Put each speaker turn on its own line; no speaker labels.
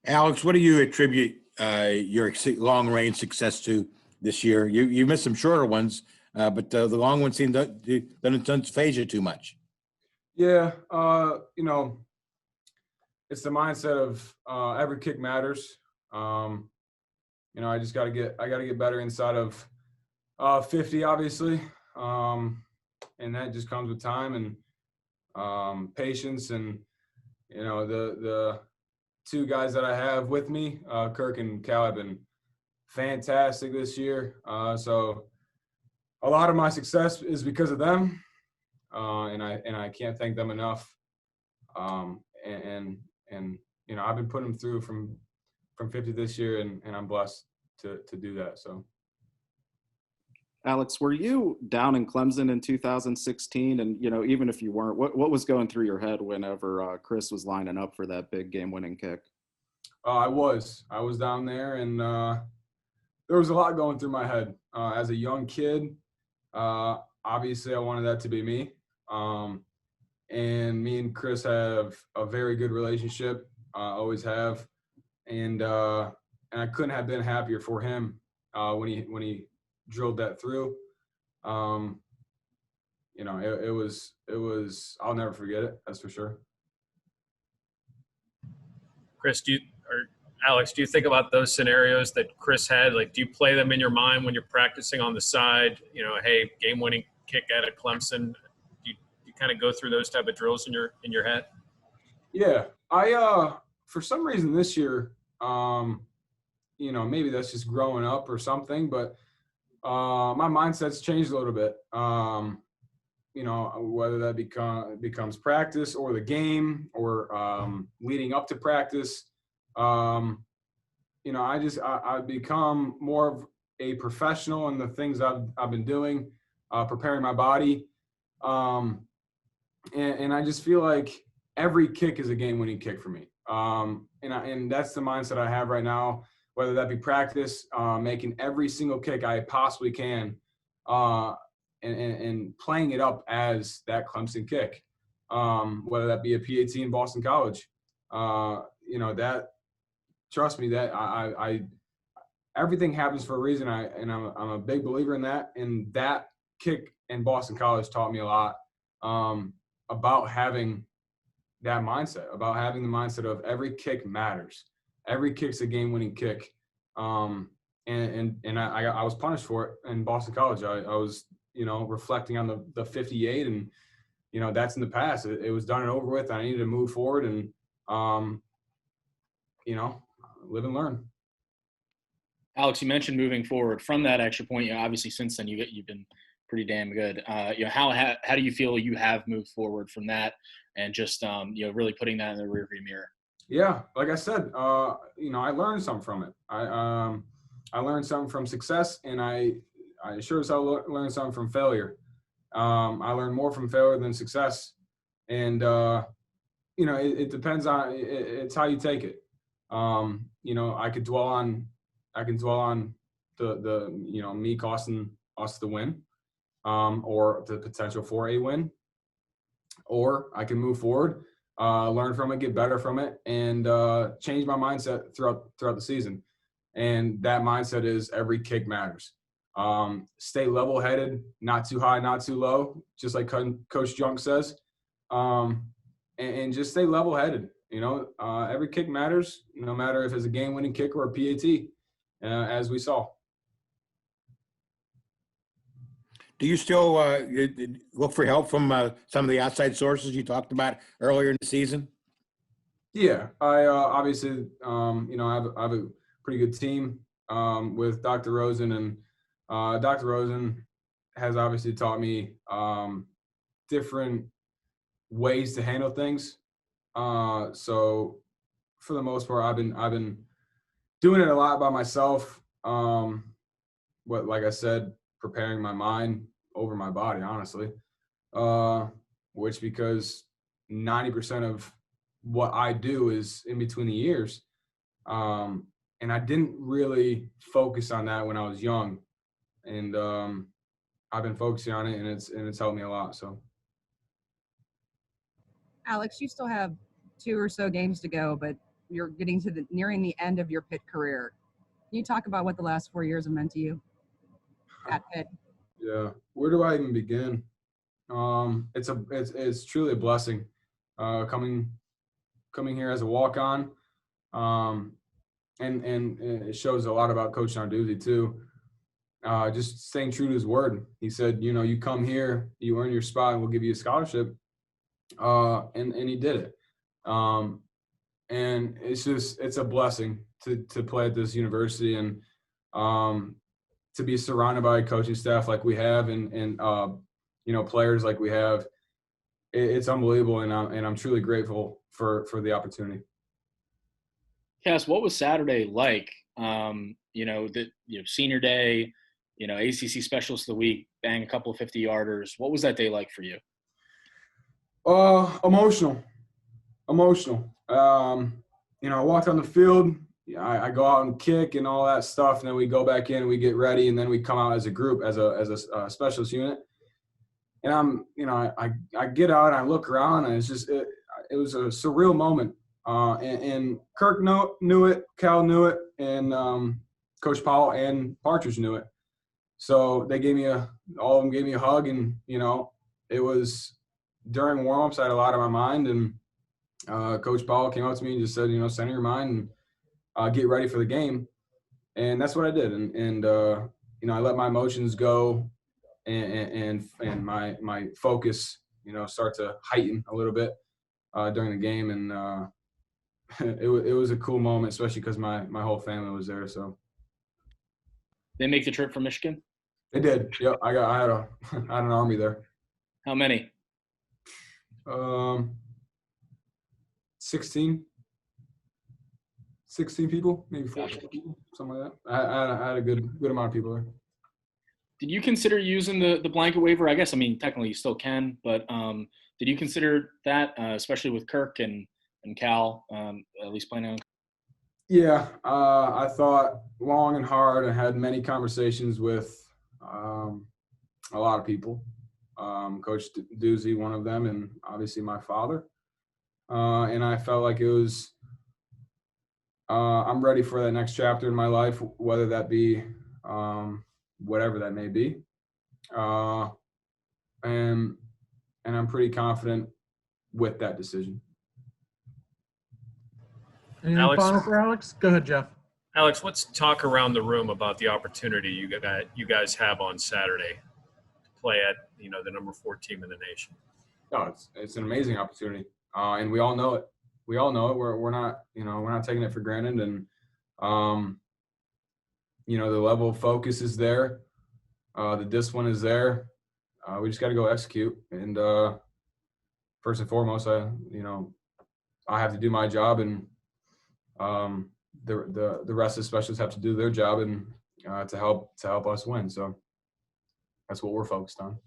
Alex, what do you attribute your long-range success to this year? You missed some shorter ones, but the long ones seem don't phase you too much.
Yeah, it's the mindset of every kick matters. I just I got to get better inside of 50, obviously, and that just comes with time and patience. And the two guys that I have with me, Kirk and Cal, have been fantastic this year. So a lot of my success is because of them, and I can't thank them enough. And I've been putting them through from 50 this year, and I'm blessed to do that. So.
Alex, were you down in Clemson in 2016? And, even if you weren't, what was going through your head whenever Chris was lining up for that big game-winning kick?
I was down there, and there was a lot going through my head. As a young kid, obviously I wanted that to be me. And me and Chris have a very good relationship, always have. And I couldn't have been happier for him when he drilled that through. It was I'll never forget it, that's for sure.
Chris, Alex, do you think about those scenarios that Chris had? Like, do you play them in your mind when you're practicing on the side? Hey, game-winning kick out of Clemson. Do you kind of go through those type of drills in your head?
Yeah, I for some reason this year, maybe that's just growing up or something, but my mindset's changed a little bit. Whether that becomes practice or the game or leading up to practice. I've become more of a professional in the things I've been doing, preparing my body. And I just feel like every kick is a game-winning kick for me. And that's the mindset I have right now, whether that be practice, making every single kick I possibly can, and playing it up as that Clemson kick, whether that be a PAT in Boston College. That, trust me, that I everything happens for a reason. I'm a big believer in that. And that kick in Boston College taught me a lot about having that mindset, about having the mindset of every kick matters. Every kick's a game-winning kick. And I was punished for it in Boston College. I was, reflecting on the 58, and, that's in the past. It was done and over with. I needed to move forward and, live and learn.
Alex, you mentioned moving forward from that extra point. Obviously since then you've been pretty damn good. How do you feel you have moved forward from that and just, really putting that in the rearview mirror?
Yeah. Like I said, I learned something from it. I learned something from success, and I sure as hell learned something from failure. I learned more from failure than success. And, it depends on, it's how you take it. I can dwell on the me costing us the win, or the potential for a win, or I can move forward, learn from it, get better from it, and change my mindset throughout the season. And that mindset is every kick matters. Stay level-headed, not too high, not too low, just like Coach Junk says, and just stay level-headed. Every kick matters, no matter if it's a game-winning kick or a PAT, as we saw.
Do you still look for help from some of the outside sources you talked about earlier in the season?
Yeah, I obviously, I have a pretty good team with Dr. Rosen, and Dr. Rosen has obviously taught me different ways to handle things. So for the most part, I've been doing it a lot by myself. Like I said, preparing my mind over my body, honestly, which because 90% of what I do is in between the ears. And I didn't really focus on that when I was young, and I've been focusing on it, and it's helped me a lot. So,
Alex, you still have 2 or so games to go, but you're getting to nearing the end of your Pitt career. Can you talk about what the last 4 years have meant to you at Pitt?
Yeah. Where do I even begin? It's truly a blessing. Coming here as a walk-on. And it shows a lot about Coach Narduzzi too. Just staying true to his word. He said, you come here, you earn your spot, and we'll give you a scholarship. And he did it. And it's a blessing to play at this university and to be surrounded by a coaching staff like we have and players like we have. It's unbelievable, and I'm truly grateful for the opportunity.
Cass, what was Saturday like? Senior day, ACC Specialist of the Week, bang a couple of 50-yarders. What was that day like for you?
Emotional. I walked on the field. I go out and kick and all that stuff, and then we go back in and we get ready, and then we come out as a group, as a specialist unit. And I get out and I look around, and it was a surreal moment. And Kirk knew it, Cal knew it, and Coach Powell and Partridge knew it. So they all of them gave me a hug, and it was during warm-ups I had a lot on my mind, and Coach Powell came up to me and just said, center your mind and get ready for the game, and that's what I did. And I let my emotions go, and my focus, start to heighten a little bit during the game, and it was a cool moment, especially because my whole family was there. So
They make the trip from Michigan?
they did. Yep, I had an army there.
How many?
16 people, maybe 14 people, something like that. I had a good amount of people there.
Did you consider using the blanket waiver? I guess, technically you still can, but did you consider that, especially with Kirk and Cal, at least playing on?
Yeah, I thought long and hard and had many conversations with a lot of people. Coach Doozy, one of them, and obviously my father. And I felt like it was I'm ready for that next chapter in my life, whether that be whatever that may be. And I'm pretty confident with that decision.
Anything
Alex?
final for Alex? Go ahead, Jeff.
Alex, let's talk around the room about the opportunity you guys have on Saturday to play at the number 4 team in the nation.
No, it's an amazing opportunity, and we all know it. We're not taking it for granted, and the level of focus is there, the discipline is there. We just got to go execute, and first and foremost, I have to do my job, and the rest of the specialists have to do their job and to help us win. So that's what we're focused on.